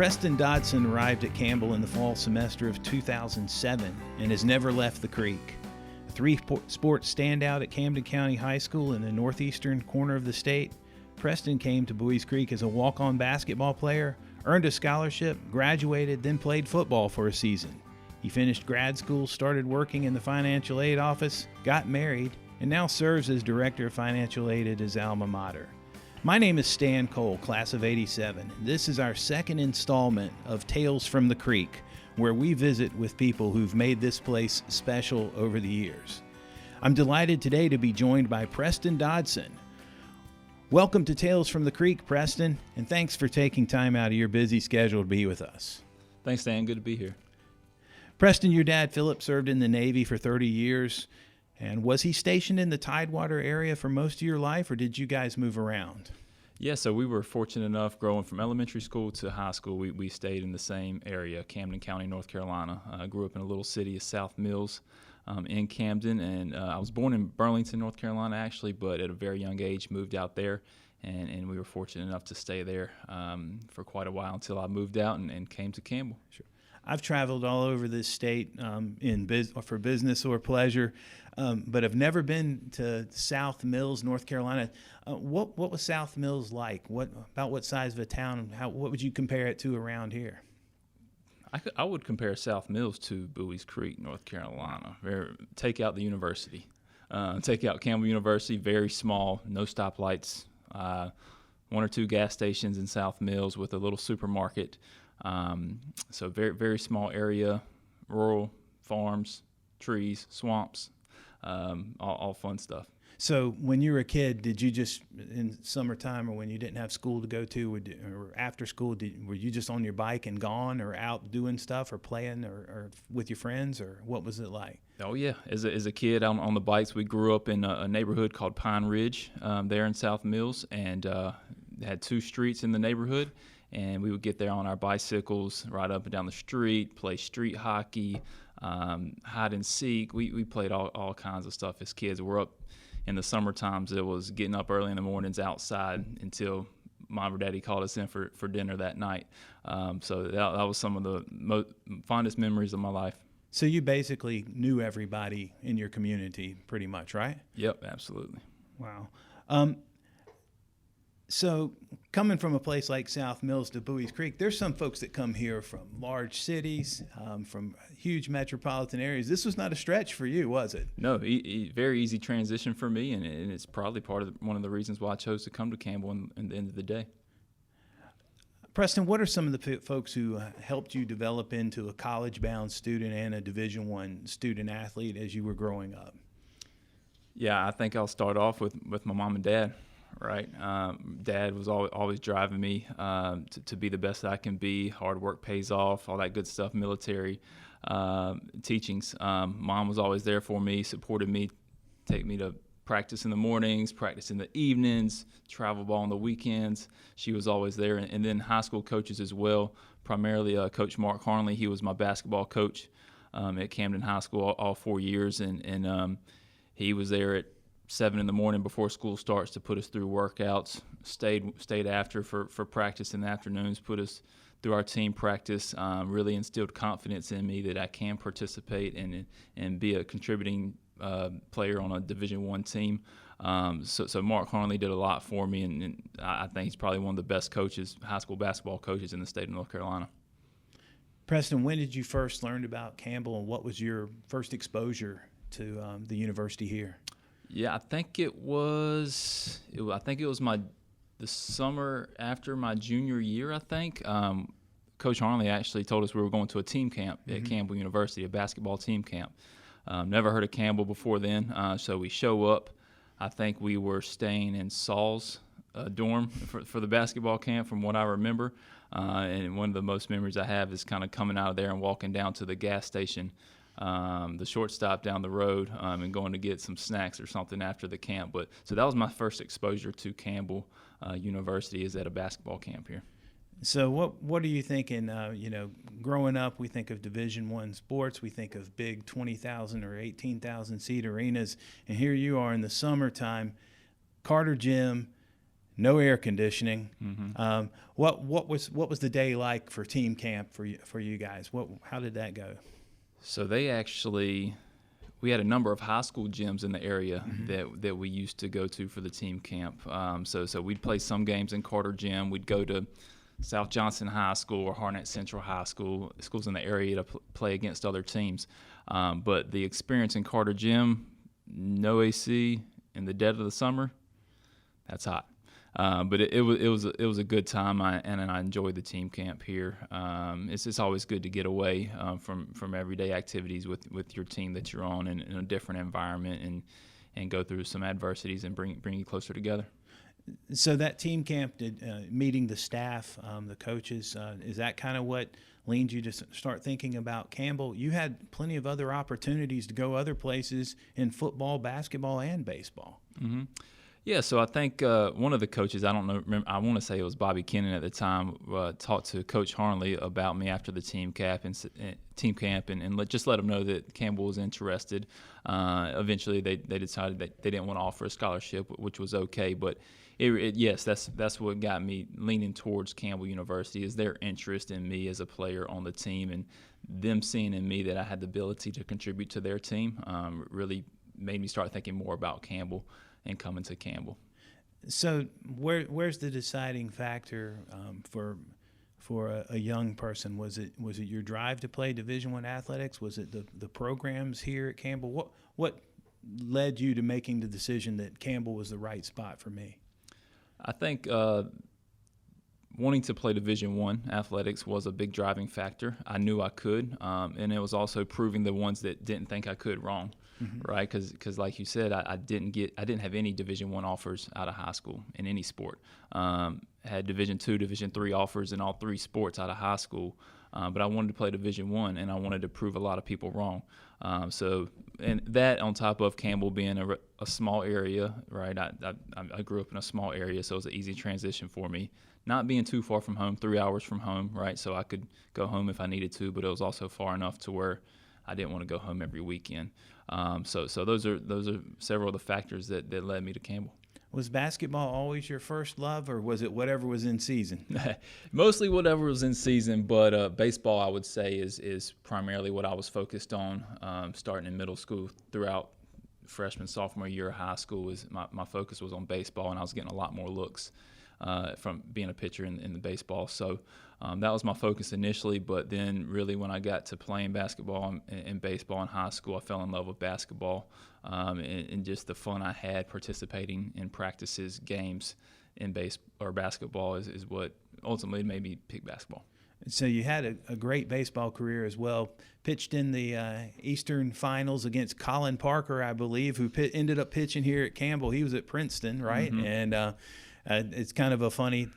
Preston Dodson arrived at Campbell in the fall semester of 2007 and has never left the creek. A three-sport standout at Camden County High School in the northeastern corner of the state, Preston came to Buies Creek as a walk-on basketball player, earned a scholarship, graduated, then played football for a season. He finished grad school, started working in the financial aid office, got married, and now serves as director of financial aid at his alma mater. My name is Stan Cole, class of '87. This is our second installment of Tales from the Creek, where we visit with people who've made this place special over the years. I'm delighted today to be joined by Preston Dodson. Welcome to Tales from the Creek, Preston, and thanks for taking time out of your busy schedule to be with us. Thanks, Stan. Good to be here. Preston, your dad, Philip, served in the Navy for 30 years. And was he stationed in the Tidewater area for most of your life, or did you guys move around? Yeah, so we were fortunate enough growing from elementary school to high school. We stayed in the same area, Camden County, North Carolina. I grew up in a little city of South Mills in Camden, and I was born in Burlington, North Carolina, actually, but at a very young age moved out there, and we were fortunate enough to stay there for quite a while until I moved out and came to Campbell. Sure. I've traveled all over this state for business or pleasure, but I've never been to South Mills, North Carolina. What was South Mills like? About what size of a town? What would you compare it to around here? I would compare South Mills to Buies Creek, North Carolina. Take out the university. Take out Campbell University, very small, no stoplights, one or two gas stations in South Mills with a little supermarket. So very, very small area, rural, farms, trees, swamps, all fun stuff. So when you were a kid, did you just, in summertime or when you didn't have school to go to or after school, were you just on your bike and gone or out doing stuff or playing or with your friends, or what was it like? Oh, yeah. As a kid on the bikes, we grew up in a neighborhood called Pine Ridge there in South Mills, and had two streets in the neighborhood. And we would get there on our bicycles, ride up and down the street, play street hockey, hide and seek. We played all kinds of stuff as kids. We're up in the summer times. It was getting up early in the mornings outside until Mom or Daddy called us in for dinner that night. So that was some of the fondest memories of my life. So you basically knew everybody in your community pretty much, right? Yep, absolutely. Wow. So coming from a place like South Mills to Buies Creek, there's some folks that come here from large cities, from huge metropolitan areas. This was not a stretch for you, was it? No, very easy transition for me, and it's probably one of the reasons why I chose to come to Campbell in the end of the day. Preston, what are some of the folks who helped you develop into a college-bound student and a Division I student-athlete as you were growing up? Yeah, I think I'll start off with my mom and dad. Right. Dad was always driving me to be the best that I can be. Hard work pays off, all that good stuff, military teachings. Mom was always there for me, supported me, take me to practice in the mornings, practice in the evenings, travel ball on the weekends. She was always there. And then high school coaches as well, primarily Coach Mark Harnley. He was my basketball coach at Camden High School all 4 years. And he was there at 7 in the morning before school starts to put us through workouts, stayed after for practice in the afternoons, put us through our team practice, really instilled confidence in me that I can participate and be a contributing player on a Division I team. So Mark Harnley did a lot for me, and I think he's probably one of the best coaches, high school basketball coaches in the state of North Carolina. Preston, when did you first learn about Campbell, and what was your first exposure to the university here? Yeah, I think it was the summer after my junior year. I think Coach Harnley actually told us we were going to a team camp at Campbell University, a basketball team camp. Never heard of Campbell before then, so we show up. I think we were staying in Saul's dorm for the basketball camp, from what I remember. And one of the most memories I have is kind of coming out of there and walking down to the gas station, the short stop down the road, and going to get some snacks or something after the camp. So that was my first exposure to Campbell University, is at a basketball camp here. So what are you thinking? Growing up, we think of Division I sports. We think of big 20,000 or 18,000 seat arenas, and here you are in the summertime, Carter Gym, no air conditioning. Mm-hmm. What was the day like for team camp for you guys? How did that go? So we had a number of high school gyms in the area that we used to go to for the team camp. So we'd play some games in Carter Gym. We'd go to South Johnson High School or Harnett Central High School, schools in the area to play against other teams. But the experience in Carter Gym, no AC in the dead of the summer, that's hot. But it was a good time, and I enjoyed the team camp here. It's always good to get away from everyday activities with your team that you're on in a different environment and go through some adversities and bring you closer together. So that team camp, meeting the staff, the coaches, is that kind of what leaned you to start thinking about Campbell? You had plenty of other opportunities to go other places in football, basketball, and baseball. Mm-hmm. Yeah, so I think one of the coaches, I don't know, I want to say it was Bobby Kennan at the time, talked to Coach Harnley about me after the team camp and just let him know that Campbell was interested. Eventually, they decided that they didn't want to offer a scholarship, which was okay. But yes, that's what got me leaning towards Campbell University, is their interest in me as a player on the team, and them seeing in me that I had the ability to contribute to their team really made me start thinking more about Campbell and coming to Campbell. So where's the deciding factor for a young person? Was it your drive to play Division I athletics? Was it the programs here at Campbell? What led you to making the decision that Campbell was the right spot for me? I think wanting to play Division I athletics was a big driving factor. I knew I could, and it was also proving the ones that didn't think I could wrong. Mm-hmm. Right, because like you said, I didn't have any Division I offers out of high school in any sport. Had Division II, Division III offers in all three sports out of high school, but I wanted to play Division I, and I wanted to prove a lot of people wrong. And that on top of Campbell being a small area, right? I grew up in a small area, so it was an easy transition for me. Not being too far from home, 3 hours from home, right? So I could go home if I needed to, but it was also far enough to where I didn't want to go home every weekend. So those are several of the factors that led me to Campbell. Was basketball always your first love, or was it whatever was in season? Mostly whatever was in season, but baseball, I would say, is primarily what I was focused on starting in middle school. Throughout freshman, sophomore year of high school, my focus was on baseball, and I was getting a lot more looks from being a pitcher in the baseball. So that was my focus initially, but then really when I got to playing basketball and baseball in high school, I fell in love with basketball and just the fun I had participating in practices, games in basketball is what ultimately made me pick basketball. So you had a great baseball career as well. Pitched in the Eastern Finals against Colin Parker, I believe, who ended up pitching here at Campbell. He was at Princeton, right? Mm-hmm. And it's kind of a funny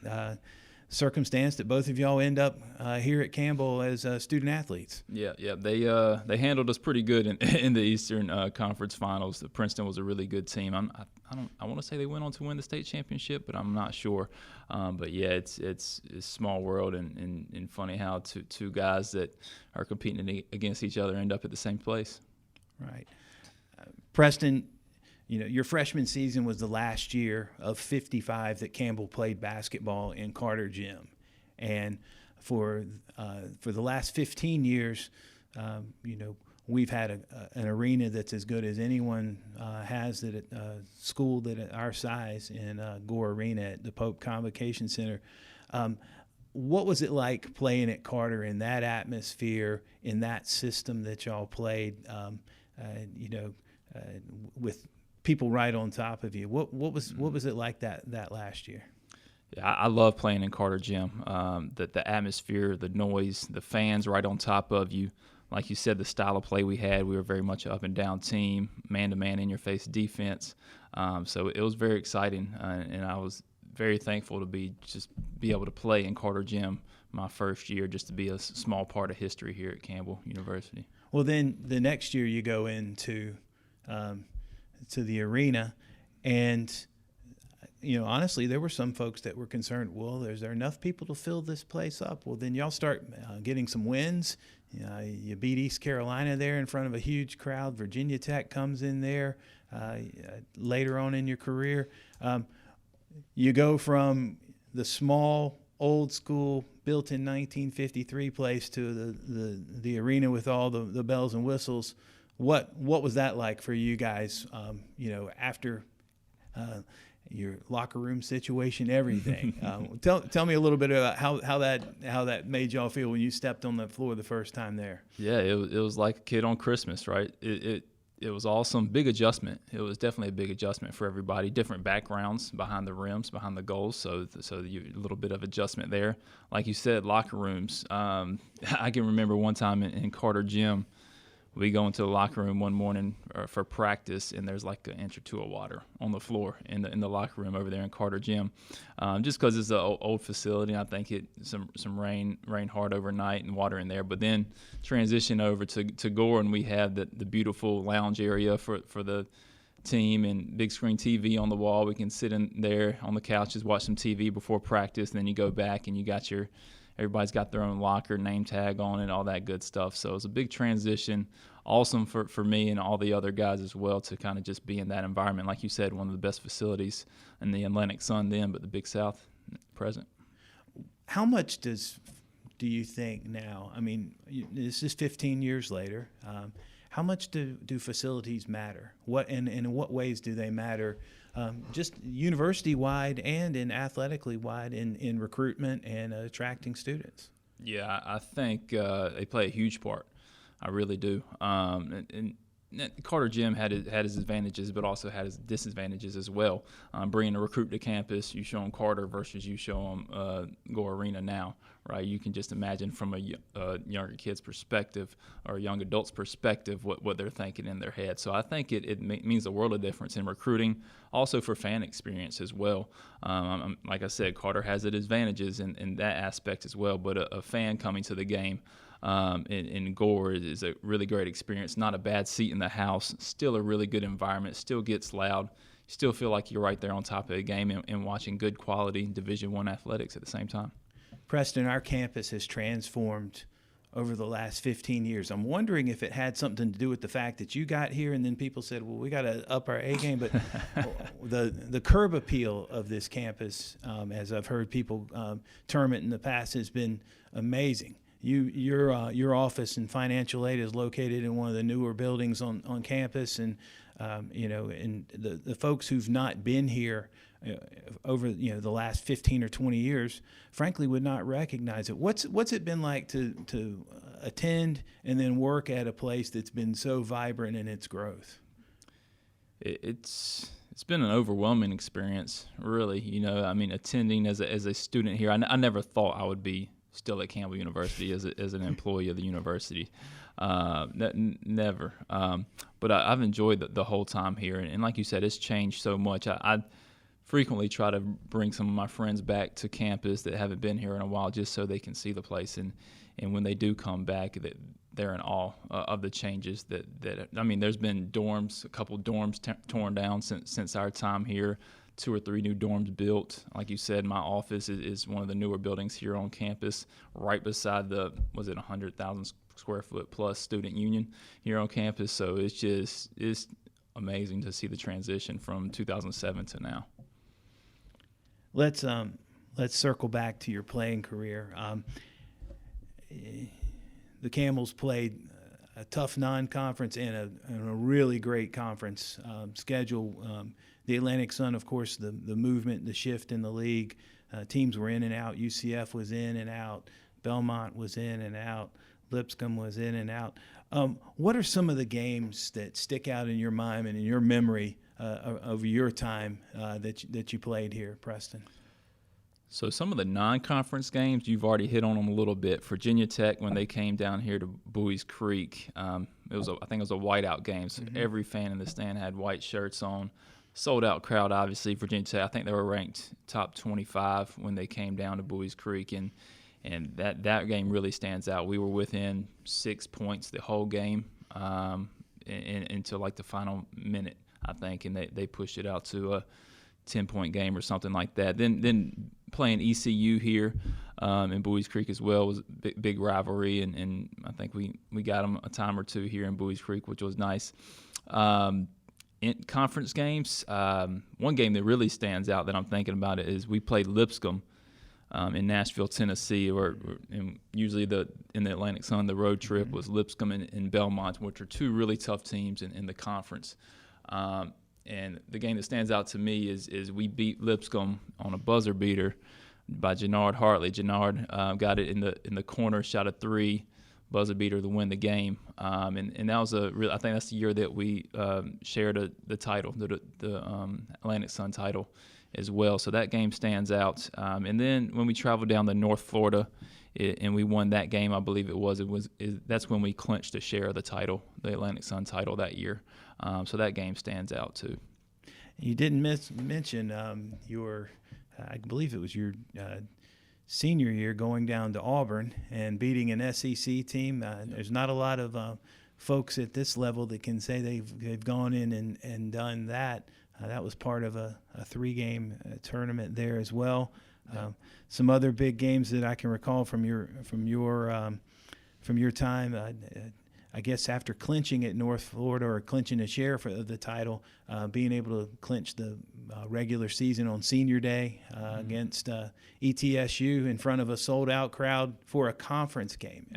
circumstance that both of y'all end up here at Campbell as student athletes. Yeah, they handled us pretty good in the Eastern Conference Finals. Princeton was a really good team. I want to say they went on to win the state championship, but I'm not sure. But yeah, it's a small world and funny how two guys that are competing against each other end up at the same place. Right, Preston. Your freshman season was the last year of 55 that Campbell played basketball in Carter Gym. And for the last 15 years, we've had an arena that's as good as anyone has at a school that at our size in Gore Arena at the Pope Convocation Center. What was it like playing at Carter in that atmosphere, in that system that y'all played, with people right on top of you? What was it like that last year? Yeah, I love playing in Carter Gym. The atmosphere, the noise, the fans right on top of you. Like you said, the style of play we had, we were very much an up and down team, man-to-man, in-your-face defense. So it was very exciting, and I was very thankful to be able to play in Carter Gym my first year, just to be a small part of history here at Campbell University. Well, then the next year you go into to the arena, and honestly, there were some folks that were concerned, well, is there enough people to fill this place up? Well, then y'all start getting some wins. You beat East Carolina there in front of a huge crowd. Virginia Tech comes in there later on in your career. you go from the small, old school, built in 1953 place to the arena with all the bells and whistles. What was that like for you guys? After your locker room situation, everything. Tell me a little bit about how that made y'all feel when you stepped on the floor the first time there. Yeah, it was like a kid on Christmas, right? It was awesome. Big adjustment. It was definitely a big adjustment for everybody. Different backgrounds behind the rims, behind the goals. So a little bit of adjustment there. Like you said, locker rooms. I can remember one time in Carter Gym, we go into the locker room one morning for practice, and there's like an inch or two of water on the floor in the locker room over there in Carter Gym, just because it's an old facility. I think some rain hard overnight and water in there. But then transition over to Gore, and we have the beautiful lounge area for the team and big screen TV on the wall. We can sit in there on the couches, watch some TV before practice, and then you go back and you got everybody's got their own locker, name tag on it, all that good stuff. So it was a big transition, awesome for me and all the other guys as well to kind of just be in that environment. Like you said, one of the best facilities in the Atlantic Sun then, but the Big South present. How much do you think now? I mean, this is 15 years later. How much do facilities matter? And in what ways do they matter? Just university-wide and in athletically-wide in recruitment and attracting students. Yeah, I think they play a huge part. I really do. And Carter Gym had his advantages, but also had his disadvantages as well. Bringing a recruit to campus, you show them Carter versus you show them Gore Arena now, right? You can just imagine from a younger kid's perspective or a young adult's perspective what they're thinking in their head. So I think it means a world of difference in recruiting, also for fan experience as well. Like I said, Carter has its advantages in that aspect as well, but a fan coming to the game in Gore is a really great experience. Not a bad seat in the house. Still a really good environment. Still gets loud. Still feel like you're right there on top of the game and watching good quality Division I athletics at the same time. Preston, our campus has transformed over the last 15 years. I'm wondering if it had something to do with the fact that you got here and then people said, well, we got to up our A game. But the curb appeal of this campus, as I've heard people term it in the past, has been amazing. Your office and financial aid is located in one of the newer buildings on campus, and and the folks who've not been here over the last 15 or 20 years, frankly, would not recognize it. What's it been like to attend and then work at a place that's been so vibrant in its growth? It's been an overwhelming experience, really. Attending as a student here, I never thought I would be still at Campbell University as an employee of the university. Never. But I've enjoyed the whole time here. And like you said, it's changed so much. I frequently try to bring some of my friends back to campus that haven't been here in a while just so they can see the place. And when they do come back, they're in awe of the changes there's been a couple dorms torn down since our time here. 2 or 3 new dorms built. Like you said, my office is one of the newer buildings here on campus, right beside 100,000 square foot plus student union here on campus. So it's amazing to see the transition from 2007 to now. Let's circle back to your playing career. The Campbells played a tough non-conference and a really great conference schedule. The Atlantic Sun, of course, the movement, the shift in the league, teams were in and out. UCF was in and out. Belmont was in and out. Lipscomb was in and out. What are some of the games that stick out in your mind and in your memory of your time that you played here, Preston? So some of the non-conference games, you've already hit on them a little bit. Virginia Tech, when they came down here to Bowie's Creek, I think it was a whiteout game. So every fan in the stand had white shirts on. Sold out crowd, obviously. Virginia Tech, I think they were ranked top 25 when they came down to Bowie's Creek, and that game really stands out. We were within 6 points the whole game until like the final minute, I think, and they pushed it out to a 10-point game or something like that. Then playing ECU here in Bowie's Creek as well was a big rivalry, and I think we got them a time or two here in Bowie's Creek, which was nice. in conference games, one game that really stands out that I'm thinking about it is we played Lipscomb in Nashville, Tennessee, and usually in the Atlantic Sun, the road trip was Lipscomb and Belmont, which are two really tough teams in the conference. And the game that stands out to me is we beat Lipscomb on a buzzer beater by Jannard Hartley. Jannard got it in the corner, shot a three, buzzer beater to win the game. And that was I think that's the year that we shared the title, the Atlantic Sun title as well. So that game stands out. And then when we traveled down to North Florida and we won that game, I believe that's when we clinched a share of the title, the Atlantic Sun title that year. So that game stands out too. You didn't mention your, I believe it was your senior year going down to Auburn and beating an SEC team. There's not a lot of folks at this level that can say they've gone in and done that. That was part of a 3-game tournament there as well. Some other big games that I can recall from your time. I guess after clinching at North Florida or clinching a share for the title, being able to clinch the regular season on Senior Day against ETSU in front of a sold-out crowd for a conference game.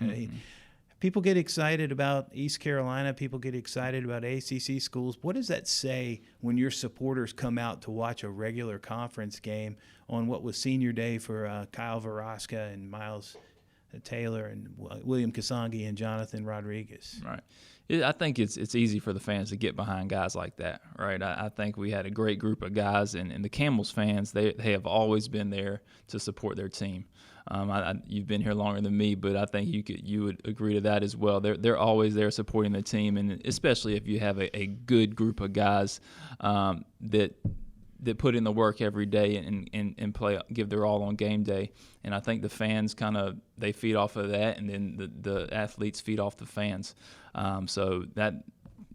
People get excited about East Carolina. People get excited about ACC schools. What does that say when your supporters come out to watch a regular conference game on what was Senior Day for Kyle Veraska and Miles Taylor and William Kasangi and Jonathan Rodriguez? Right. I think it's easy for the fans to get behind guys like that, right? I think we had a great group of guys, and the Campbell's fans, they have always been there to support their team. You've been here longer than me, but I think you would agree to that as well. They're always there supporting the team, and especially if you have a good group of guys that put in the work every day and play, give their all on game day. And I think the fans they feed off of that, and then the athletes feed off the fans. So that,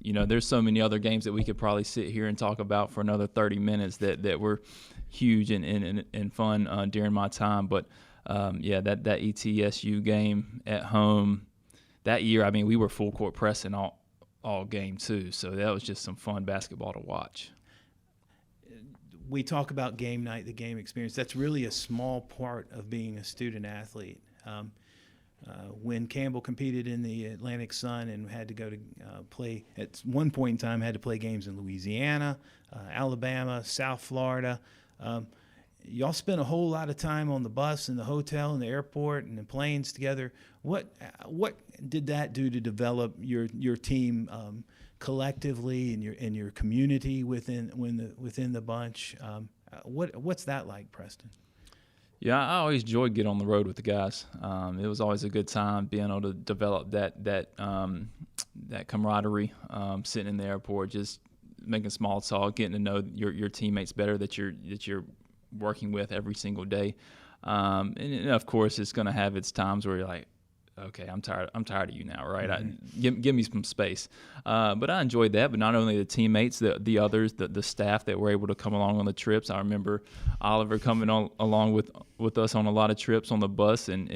there's so many other games that we could probably sit here and talk about for another 30 minutes that were huge and fun during my time. But that ETSU game at home that year, I mean, we were full court pressing all game too. So that was just some fun basketball to watch. We talk about game night, the game experience. That's really a small part of being a student athlete. When Campbell competed in the Atlantic Sun and had to go to play, at one point in time, had to play games in Louisiana, Alabama, South Florida. Y'all spent a whole lot of time on the bus and the hotel and the airport and the planes together. What did that do to develop your team collectively and your community within the bunch? What's that like, Preston? Yeah, I always enjoyed getting on the road with the guys. It was always a good time being able to develop that camaraderie, sitting in the airport, just making small talk, getting to know your teammates better that you're working with every single day. And of course, it's going to have its times where you're like, okay, I'm tired of you now, right? Mm-hmm. Give me some space. But I enjoyed that. But not only the teammates, the others, the staff that were able to come along on the trips. I remember Oliver coming along with us on a lot of trips on the bus, and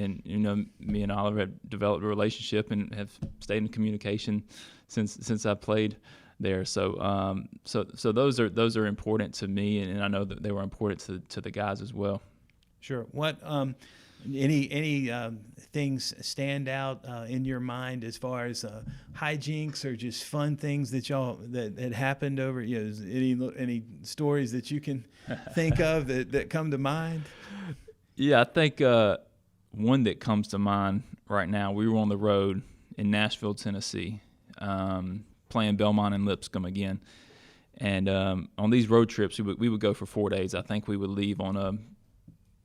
me and Oliver have developed a relationship and have stayed in communication since I played there. So those are important to me, and I know that they were important to the guys as well. Sure. What any things stand out in your mind as far as hijinks or just fun things that happened over? Any stories that you can think of that come to mind? Yeah, I think one that comes to mind right now. We were on the road in Nashville, Tennessee, playing Belmont and Lipscomb again, and on these road trips we would go for 4 days. I think we would leave on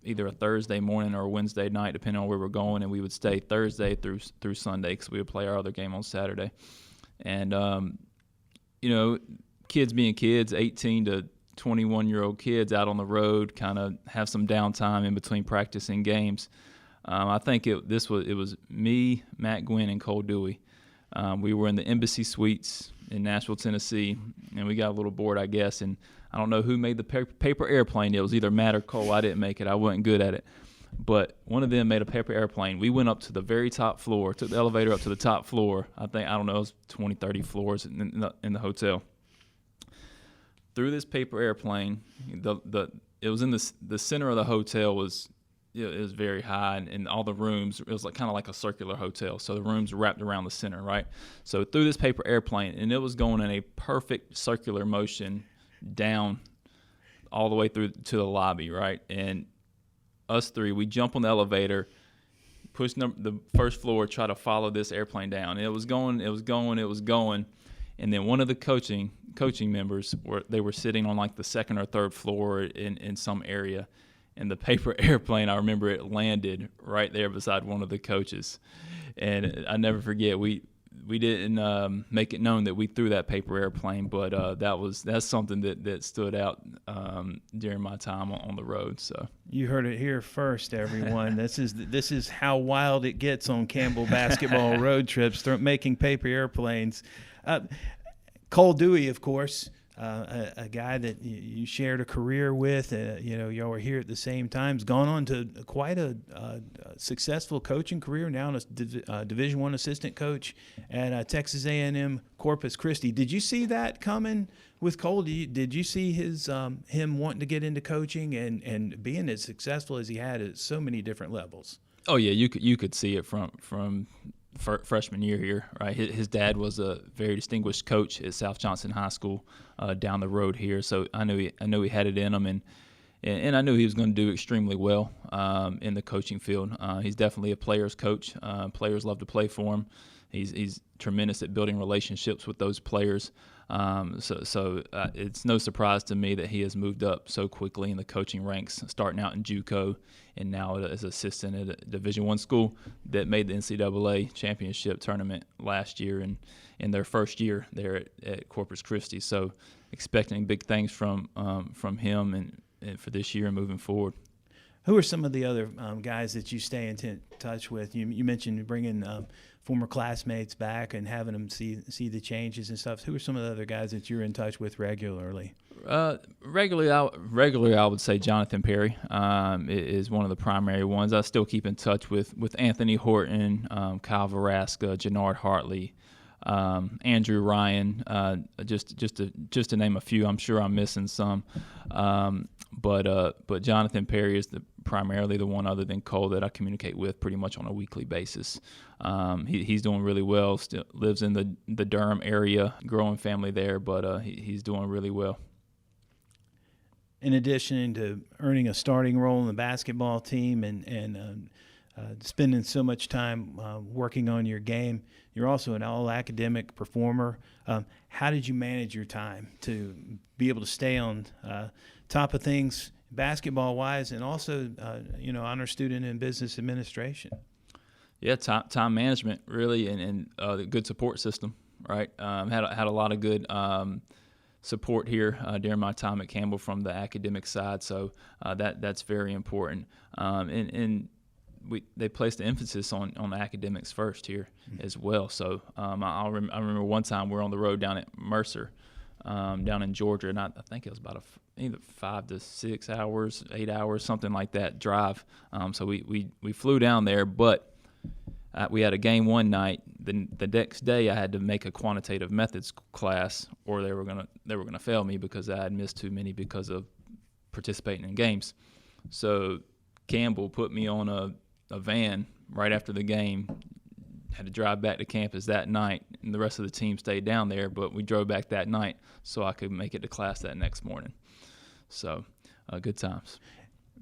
either a Thursday morning or a Wednesday night, depending on where we're going, and we would stay Thursday through Sunday because we would play our other game on Saturday. And kids being kids, 18 to 21-year-old kids out on the road, kind of have some downtime in between practice and games. I think it was me, Matt Gwynn, and Cole Dewey. We were in the Embassy Suites in Nashville, Tennessee, and we got a little bored, I guess, and I don't know who made the paper airplane. It was either Matt or Cole. I didn't make it. I wasn't good at it. But one of them made a paper airplane. We went up to the very top floor, took the elevator up to the top floor. I don't know, it was 20, 30 floors in the hotel. through this paper airplane. It was in the center of the hotel was. It was very high, and all the rooms, it was kind of like a circular hotel. So the rooms wrapped around the center, right? So through this paper airplane, and it was going in a perfect circular motion down all the way through to the lobby, right? And us three, we jump on the elevator, push the first floor, try to follow this airplane down. And it was going. And then one of the coaching members, they were sitting on like the second or third floor in some area. And the paper airplane, I remember it landed right there beside one of the coaches. And I never forget, we didn't make it known that we threw that paper airplane, but that's something that stood out during my time on the road. So you heard it here first, everyone. This is how wild it gets on Campbell basketball road trips, making paper airplanes. Cole Dewey, of course. A guy that you shared a career with, y'all were here at the same time. Has gone on to quite a successful coaching career. Now a Division I assistant coach at Texas A&M Corpus Christi. Did you see that coming with Cole? Did you see him wanting to get into coaching and being as successful as he had at so many different levels? Oh yeah, you could see it from freshman year here, right? His dad was a very distinguished coach at South Johnson High School down the road here, so I knew he had it in him, and I knew he was going to do extremely well in the coaching field. He's definitely a player's coach. Players love to play for him. He's tremendous at building relationships with those players. So it's no surprise to me that he has moved up so quickly in the coaching ranks, starting out in JUCO and now as assistant at a Division I school that made the NCAA championship tournament last year and in their first year there at Corpus Christi. So expecting big things from him and for this year and moving forward. Who are some of the other guys that you stay in touch with? You mentioned bringing former classmates back and having them see the changes and stuff. Who are some of the other guys that you're in touch with regularly? Regularly, I would say Jonathan Perry is one of the primary ones. I still keep in touch with Anthony Horton, Kyle Veraska, Jannard Hartley, Andrew Ryan, just to name a few. I'm sure I'm missing some, but Jonathan Perry is primarily the one other than Cole that I communicate with pretty much on a weekly basis. He's doing really well. Still lives in the Durham area, growing family there, but he's doing really well. In addition to earning a starting role in the basketball team and spending so much time working on your game, you're also an all-academic performer. How did you manage your time to be able to stay on top of things basketball-wise and also, honor student in business administration? Yeah, time management really, and the good support system, right? Had a lot of good support here during my time at Campbell from the academic side, so that's very important. And they placed the emphasis on academics first here as well. So I remember one time we were on the road down at Mercer, down in Georgia, and I think it was about either 5 to 6 hours, 8 hours, something like that drive. So we flew down there, but we had a game one night. The next day, I had to make a quantitative methods class, or they were gonna fail me because I had missed too many because of participating in games. So Campbell put me on a van right after the game. Had to drive back to campus that night, and the rest of the team stayed down there. But we drove back that night so I could make it to class that next morning. So good times.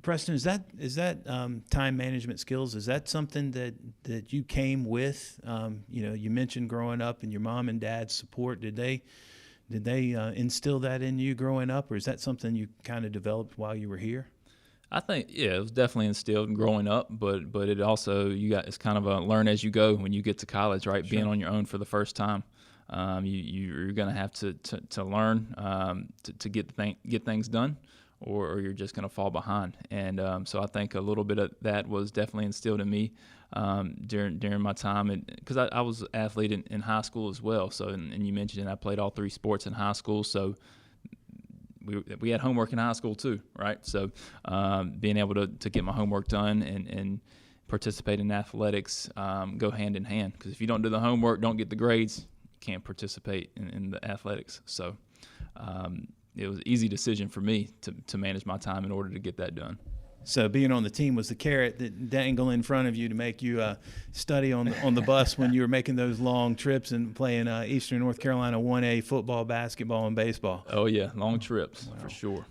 Preston, is that time management skills? Is that something that you came with? You mentioned growing up and your mom and dad's support. Did they instill that in you growing up, or is that something you kind of developed while you were here? I think, yeah, it was definitely instilled growing up, but it also it's kind of a learn as you go when you get to college, right? Sure. Being on your own for the first time, you're going to have to learn to get things done, or you're just going to fall behind. And so I think a little bit of that was definitely instilled in me during my time, because I was an athlete in high school as well. So and you mentioned I played all 3 sports in high school, so we had homework in high school too, right? So being able to get my homework done and participate in athletics go hand in hand, because if you don't do the homework, don't get the grades, you can't participate in the athletics. So it was an easy decision for me to manage my time in order to get that done. So being on the team was the carrot that dangled in front of you to make you study on the bus when you were making those long trips and playing Eastern North Carolina 1A football, basketball, and baseball. Oh, yeah, long trips for sure.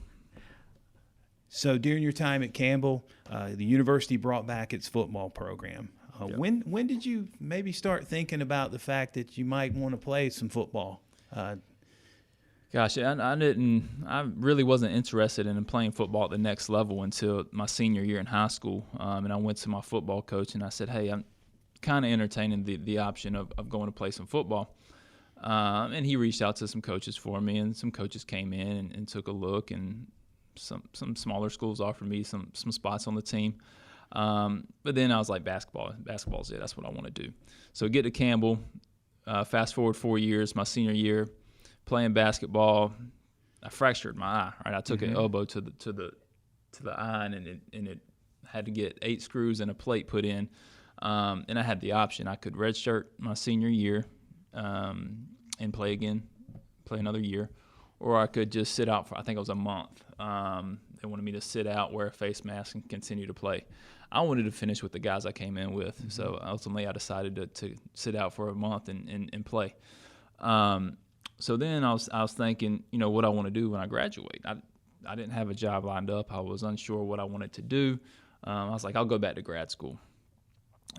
So during your time at Campbell, the university brought back its football program. Yep. When did you maybe start thinking about the fact that you might want to play some football? Gosh, I really wasn't interested in playing football at the next level until my senior year in high school. And I went to my football coach and I said, hey, I'm kind of entertaining the option of going to play some football. And he reached out to some coaches for me, and some coaches came in and took a look, and some smaller schools offered me some spots on the team. But then I was like, basketball's it. That's what I want to do. So get to Campbell, fast forward 4 years, my senior year, playing basketball, I fractured my eye. Right, I took an elbow to the eye, and it had to get 8 screws and a plate put in. And I had the option. I could redshirt my senior year and play another year, or I could just sit out for, I think it was a month. They wanted me to sit out, wear a face mask, and continue to play. I wanted to finish with the guys I came in with, so ultimately I decided to sit out for a month and play. So then I was thinking, what I want to do when I graduate. I didn't have a job lined up. I was unsure what I wanted to do. I was like, I'll go back to grad school.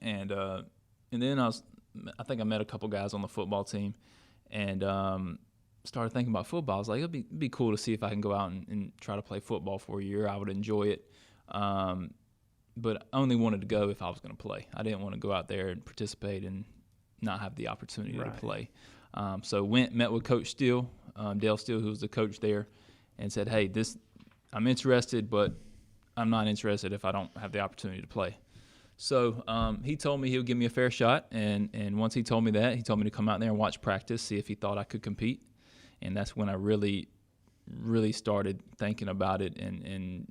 And then I think I met a couple guys on the football team, and started thinking about football. I was like, it'd be cool to see if I can go out and try to play football for a year. I would enjoy it. But I only wanted to go if I was going to play. I didn't want to go out there and participate and not have the opportunity to play. So met with Coach Steele, Dale Steele, who was the coach there, and said, hey, I'm interested, but I'm not interested if I don't have the opportunity to play. So he told me he would give me a fair shot, and once he told me that, he told me to come out there and watch practice, see if he thought I could compete. And that's when I really, really started thinking about it and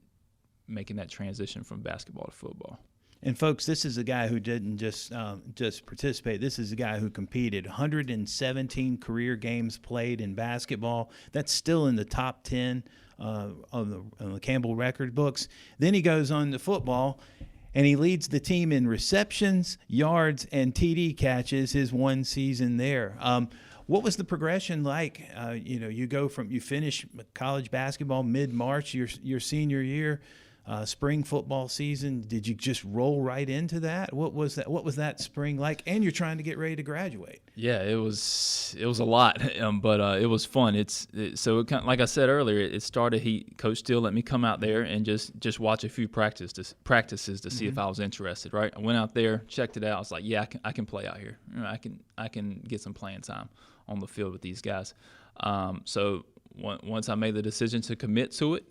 making that transition from basketball to football. And folks, this is a guy who didn't just participate. This is a guy who competed. 117 career games played in basketball. That's still in the top 10 on the Campbell record books. Then he goes on to football, and he leads the team in receptions, yards, and TD catches his one season there. What was the progression like? You finish college basketball mid-March, your senior year. Spring football season, did you just roll right into that? What was that spring like? And you're trying to get ready to graduate. Yeah, it was a lot, but it was fun. So it kind of, like I said earlier, it started. Coach Steele let me come out there and just watch a few practices to see if I was interested. Right, I went out there, checked it out. I was like, yeah, I can play out here. I can get some playing time on the field with these guys. So once I made the decision to commit to it.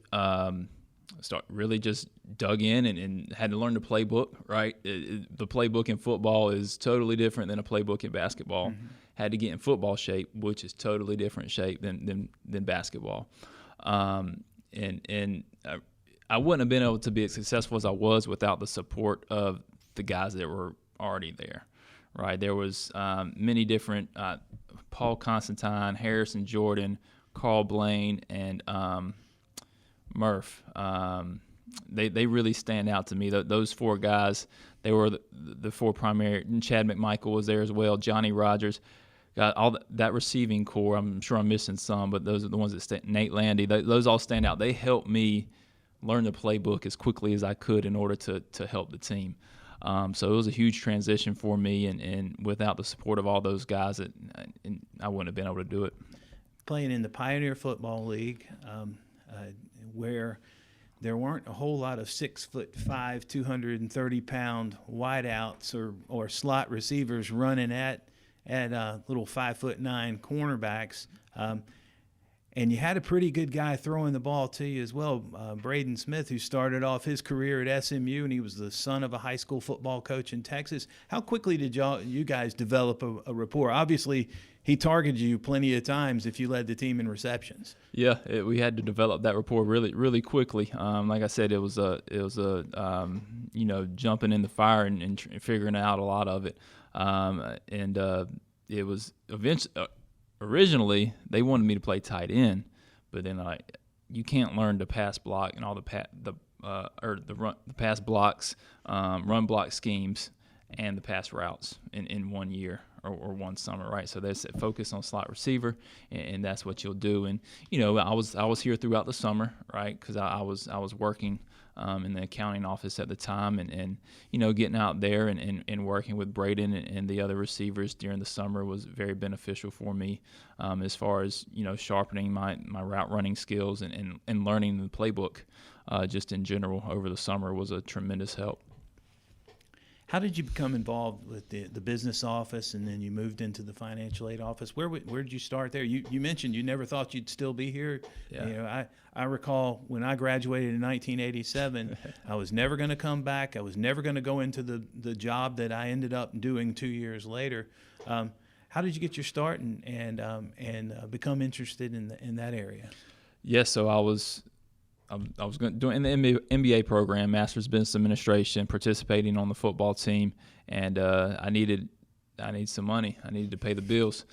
Really just dug in and had to learn the playbook, right? The playbook in football is totally different than a playbook in basketball. Had to get in football shape, which is totally different shape than basketball. And I wouldn't have been able to be as successful as I was without the support of the guys that were already there, right? There was many different Paul Constantine, Harrison Jordan, Carl Blaine, and Murph. They really stand out to me. Those 4 guys, they were the 4 primary. And Chad McMichael was there as well. Johnny Rogers, got all that receiving core. I'm sure I'm missing some, but those are the ones that Nate Landy. Those all stand out. They helped me learn the playbook as quickly as I could in order to help the team. So it was a huge transition for me, and without the support of all those guys, I wouldn't have been able to do it. Playing in the Pioneer Football League, where there weren't a whole lot of 6'5", 230-pound wideouts or slot receivers running at little 5'9" cornerbacks, and you had a pretty good guy throwing the ball to you as well, Braden Smith, who started off his career at SMU, and he was the son of a high school football coach in Texas. How quickly did you guys develop a rapport? Obviously, he targeted you plenty of times if you led the team in receptions. Yeah, we had to develop that rapport really, really quickly. Like I said, it was a jumping in the fire and figuring out a lot of it. It was originally they wanted me to play tight end, but then you can't learn the pass block and all the pass blocks, run block schemes, and the pass routes in 1 year or 1 summer, right? So there's a focus on slot receiver, and that's what you'll do. And I was here throughout the summer, right? Because I was working in the accounting office at the time, and getting out there and working with Braden and the other receivers during the summer was very beneficial for me, as far as sharpening my route running skills and learning the playbook, just in general over the summer was a tremendous help. How did you become involved with the business office, and then you moved into the financial aid office? Where did you start there? You mentioned you never thought you'd still be here. Yeah. I recall when I graduated in 1987, I was never going to come back. I was never going to go into the job that I ended up doing 2 years later. How did you get your start and become interested in that area? Yes, so I was doing the MBA program, Master's Business Administration, participating on the football team, and I needed some money. I needed to pay the bills.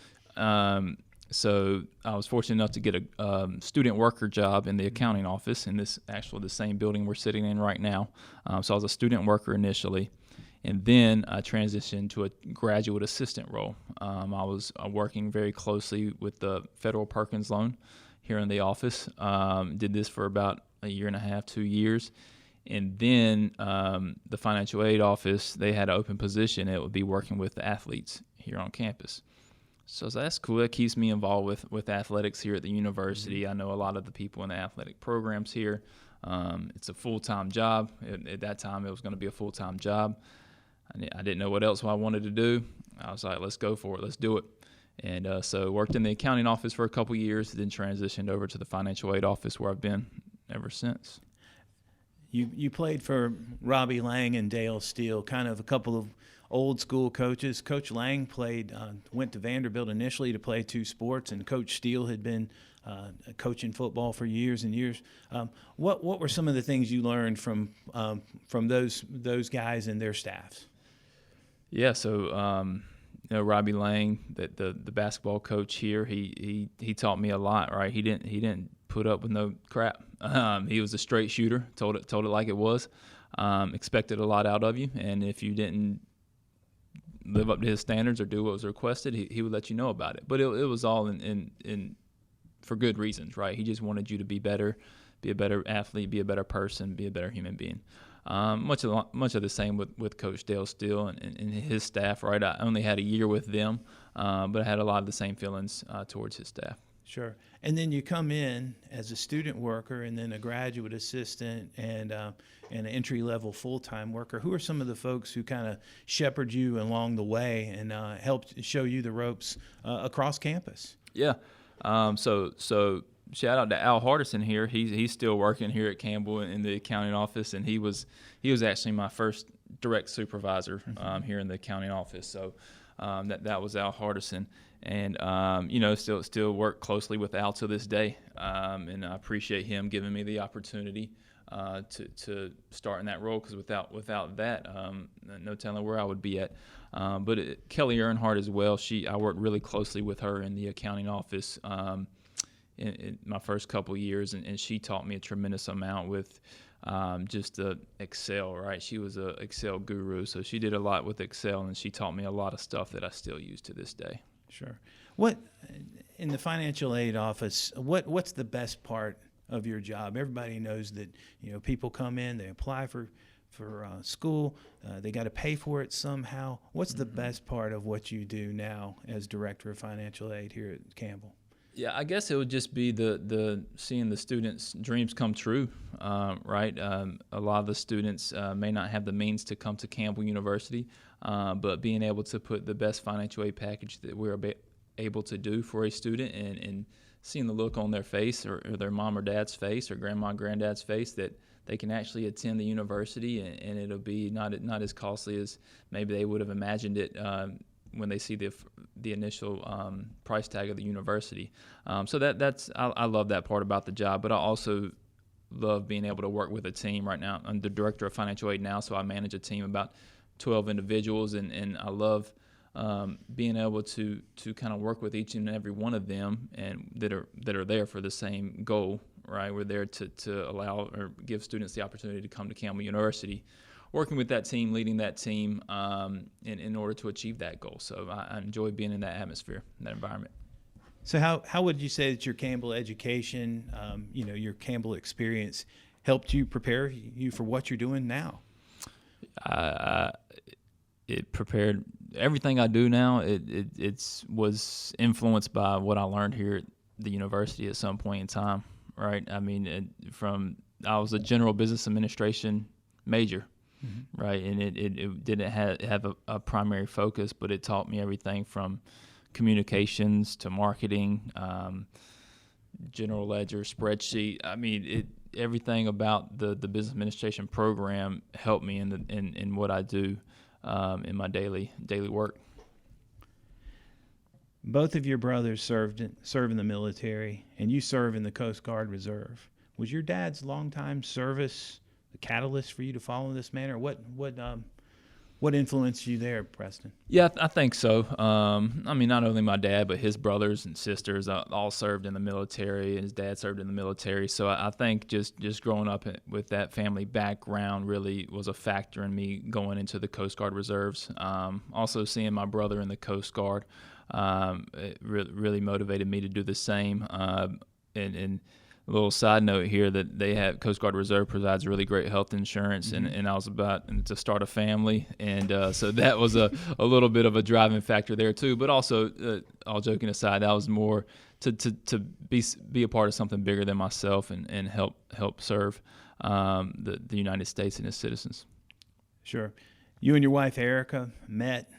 So I was fortunate enough to get a student worker job in the accounting office in the same building we're sitting in right now. So I was a student worker initially, and then I transitioned to a graduate assistant role. I was working very closely with the Federal Perkins loan here in the office. Did this for about a year and a half, 2 years. And then the financial aid office, they had an open position. It would be working with the athletes here on campus. So that's cool. That keeps me involved with athletics here at the university. I know a lot of the people in the athletic programs here. It's a full-time job. At that time, it was going to be a full-time job. I didn't know what else I wanted to do. I was like, let's go for it. Let's do it. And so worked in the accounting office for a couple years, then transitioned over to the financial aid office, where I've been ever since. You played for Robbie Lang and Dale Steele, kind of a couple of old school coaches. Coach Lang went to Vanderbilt initially to play 2 sports, and Coach Steele had been coaching football for years and years. What were some of the things you learned from those guys and their staffs? Yeah, so Robbie Lang, the basketball coach here, he taught me a lot. Right, he didn't put up with no crap. He was a straight shooter. Told it like it was. Expected a lot out of you, and if you didn't live up to his standards or do what was requested, he would let you know about it. But it was all in for good reasons, right? He just wanted you to be better, be a better athlete, be a better person, be a better human being. Much of the same with Coach Dale Steele and his staff, right? I only had a year with them, but I had a lot of the same feelings towards his staff. Sure. And then you come in as a student worker, and then a graduate assistant, and an entry-level full-time worker. Who are some of the folks who kind of shepherd you along the way and helped show you the ropes across campus? Yeah. So shout out to Al Hardison here. He's still working here at Campbell in the accounting office, and he was actually my first direct supervisor here in the accounting office. So that was Al Hardison, and still work closely with Al to this day, and I appreciate him giving me the opportunity to start in that role, because without that, no telling where I would be at. But Kelly Earnhardt as well. I worked really closely with her in the accounting office in my first couple years, and she taught me a tremendous amount with just Excel, right? She was an Excel guru, so she did a lot with Excel, and she taught me a lot of stuff that I still use to this day. Sure. What in the financial aid office, what's the best part of your job? Everybody knows that people come in, they apply for school, they got to pay for it somehow. What's the best part of what you do now as director of financial aid here at Campbell? Yeah, I guess it would just be the seeing the students' dreams come true, right? A lot of the students may not have the means to come to Campbell University, but being able to put the best financial aid package that we're able to do for a student, and seeing the look on their face, or their mom or dad's face, or grandma and granddad's face, that they can actually attend the university, and it'll be not as costly as maybe they would have imagined it when they see the initial price tag of the university. So I love that part about the job, but I also love being able to work with a team. Right now, I'm the director of financial aid now, so I manage a team of about 12 individuals, and I love being able to kind of work with each and every one of them and that are there for the same goal, right? We're there to allow or give students the opportunity to come to Campbell University, working with that team, leading that team in order to achieve that goal. So I enjoy being in that atmosphere, in that environment. So how would you say that your Campbell education, your Campbell experience helped you prepare you for what you're doing now? It prepared everything I do now. It was influenced by what I learned here at the university at some point in time, right? I mean, I was a general business administration major, right? And it didn't have a primary focus, but it taught me everything from communications to marketing, general ledger, spreadsheet. I mean, everything about the business administration program helped me in what I do in my daily work. Both of your brothers serve in the military, and you serve in the Coast Guard Reserve. Was your dad's longtime service the catalyst for you to follow in this manner? What influenced you there, Preston? Yeah, I think so. I mean, not only my dad, but his brothers and sisters all served in the military, and his dad served in the military. So I think just growing up with that family background really was a factor in me going into the Coast Guard Reserves. Also, seeing my brother in the Coast Guard it really motivated me to do the same. And a little side note here that they have Coast Guard Reserve provides really great health insurance, and I was about to start a family, and so that was a little bit of a driving factor there too. But also, all joking aside, that was more to be a part of something bigger than myself and help serve the United States and its citizens. Sure. You and your wife Erica met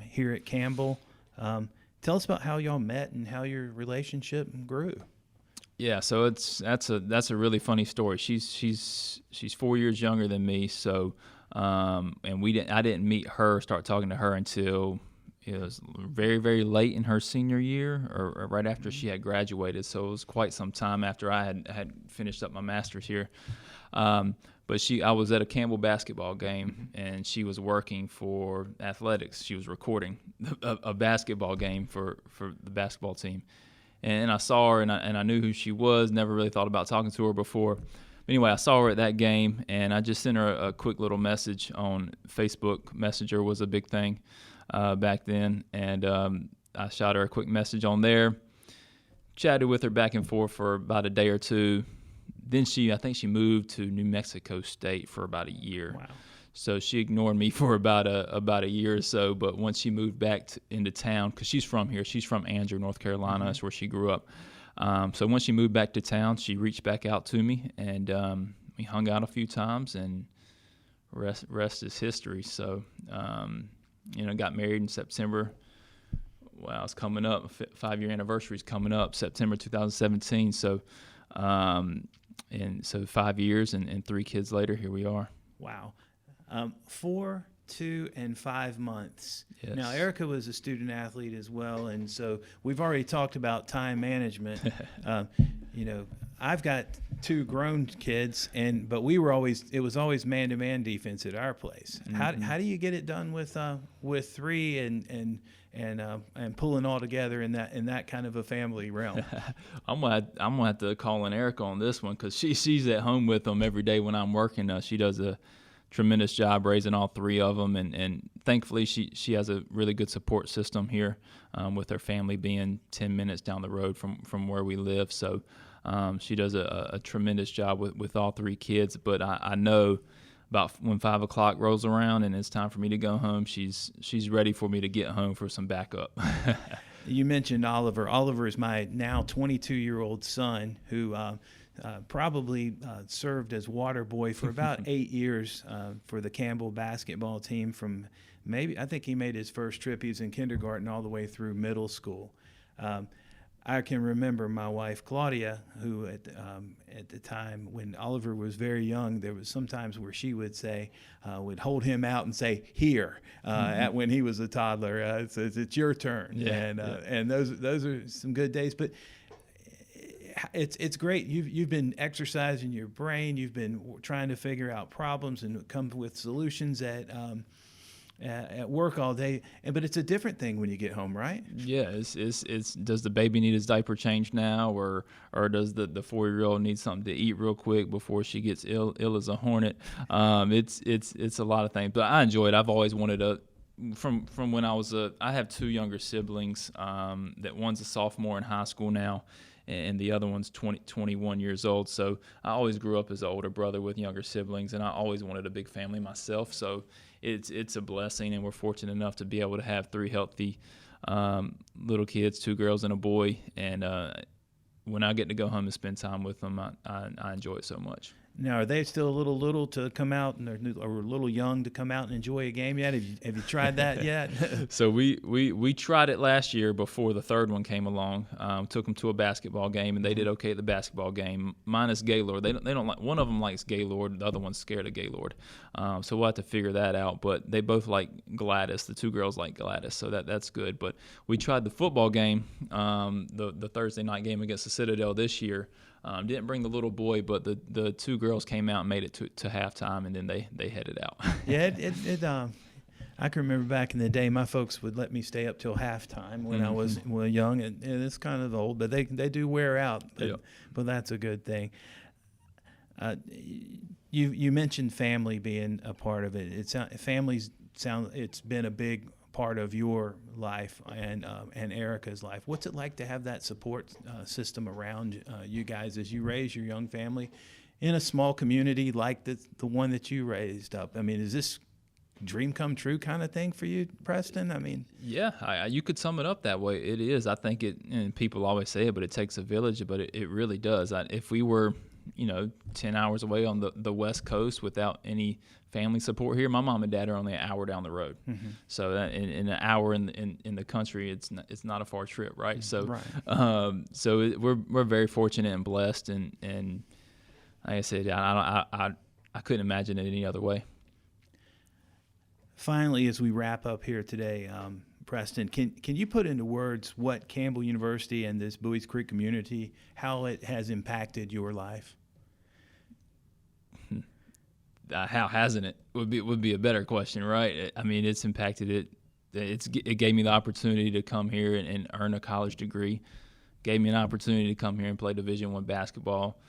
here at Campbell. Tell us about how y'all met and how your relationship grew. Yeah, so that's a really funny story. She's 4 years younger than me, so and I didn't start talking to her until it was very, very late in her senior year or right after she had graduated. So it was quite some time after I had finished up my master's here. But I was at a Campbell basketball game, and she was working for athletics. She was recording a basketball game for the basketball team. And I saw her, and I knew who she was, never really thought about talking to her before. But anyway, I saw her at that game, and I just sent her a quick little message on Facebook. Messenger was a big thing back then, and I shot her a quick message on there, chatted with her back and forth for about a day or two. Then I think she moved to New Mexico State for about a year. Wow. So she ignored me for about a year or so, but once she moved back into town, because she's from here, she's from Andrew, North Carolina, that's where she grew up. So once she moved back to town, she reached back out to me, and we hung out a few times, and rest is history. So, got married in September. Wow, it's coming up. 5-year anniversary is coming up, September 2017. So, and so 5 years and 3 kids later, here we are. Wow. 4, 2, and 5 months. Yes. Now, Erica was a student athlete as well, and so we've already talked about time management. I've got 2 grown kids, but it was always man-to-man defense at our place. Mm-hmm. How do you get it done with 3 and pulling all together in that kind of a family realm? I'm gonna have to call in Erica on this one, because she's at home with them every day when I'm working. She does a tremendous job raising all 3 of them, and thankfully she has a really good support system here, with her family being 10 minutes down the road from where we live. So she does a tremendous job with all 3 kids. But I know about when 5 o'clock rolls around and it's time for me to go home, she's ready for me to get home for some backup. You mentioned Oliver. Oliver is my now 22-year-old son who probably served as water boy for about 8 years for the Campbell basketball team from I think he made his first trip. He was in kindergarten all the way through middle school. I can remember my wife, Claudia, who at the time when Oliver was very young, there was sometimes where she would say, would hold him out and say, here, when he was a toddler. It's your turn. Yeah, and those are some good days. But it's great. You've been exercising your brain. You've been trying to figure out problems and come with solutions that at work all day, but it's a different thing when you get home, right? Yeah, it's does the baby need his diaper changed now, or does the 4-year-old need something to eat real quick before she gets ill as a hornet? It's a lot of things, but I enjoy it. I've always wanted to. From when I have 2 younger siblings. That one's a sophomore in high school now, and the other one's 21 years old. So I always grew up as an older brother with younger siblings, and I always wanted a big family myself. So it's a blessing, and we're fortunate enough to be able to have 3 healthy little kids, 2 girls and a boy. And when I get to go home and spend time with them, I enjoy it so much. Now, are they still a little to come out, or a little young to come out and enjoy a game yet? Have you tried that yet? So we tried it last year before the 3rd one came along. Took them to a basketball game, and they did okay at the basketball game. Minus Gaylord, they don't like. One of them likes Gaylord, the other one's scared of Gaylord. So we'll have to figure that out. But they both like Gladys. The 2 girls like Gladys, so that's good. But we tried the football game, the Thursday night game against the Citadel this year. Didn't bring the little boy, but the 2 girls came out and made it to halftime, and then they headed out. Yeah, I can remember back in the day, my folks would let me stay up till halftime when I was young, and it's kind of old, but they do wear out. But that's a good thing. You mentioned family being a part of it. It's been a big part of your life and Erica's life. What's it like to have that support system around you guys as you raise your young family in a small community like the one that you raised up? I mean, is this dream come true kind of thing for you, Preston? I mean, yeah, you could sum it up that way. It is. I think and people always say it, but it takes a village, but it really does. If we were 10 hours away on the West Coast without any family support here. My mom and dad are only an hour down the road. Mm-hmm. So in an hour in the country, it's not a far trip, right? So right. We're very fortunate and blessed, and like I said, I couldn't imagine it any other way. Finally, as we wrap up here today, Preston, can you put into words what Campbell University and this Buies Creek community, how it has impacted your life? How hasn't it? Would be a better question, right? I mean, it's impacted it. It gave me the opportunity to come here and earn a college degree. Gave me an opportunity to come here and play Division I basketball.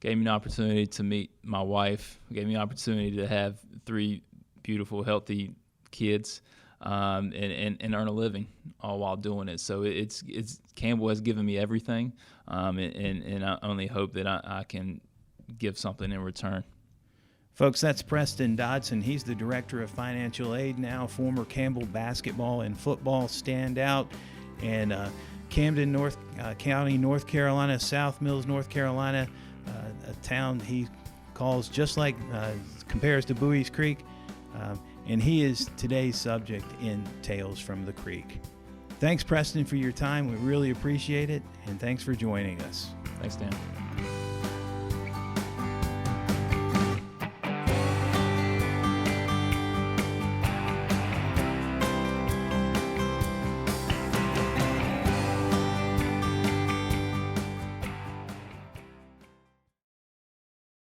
Gave me an opportunity to meet my wife. Gave me an opportunity to have 3 beautiful, healthy kids. And earn a living all while doing it. So it's Campbell has given me everything, and I only hope that I can give something in return. Folks, that's Preston Dodson. He's the Director of Financial Aid now, former Campbell basketball and football standout, and Camden, North County, North Carolina, South Mills, North Carolina, a town he calls just like compares to Buies Creek. And he is today's subject in Tales from the Creek. Thanks, Preston, for your time. We really appreciate it, and thanks for joining us. Thanks, Dan.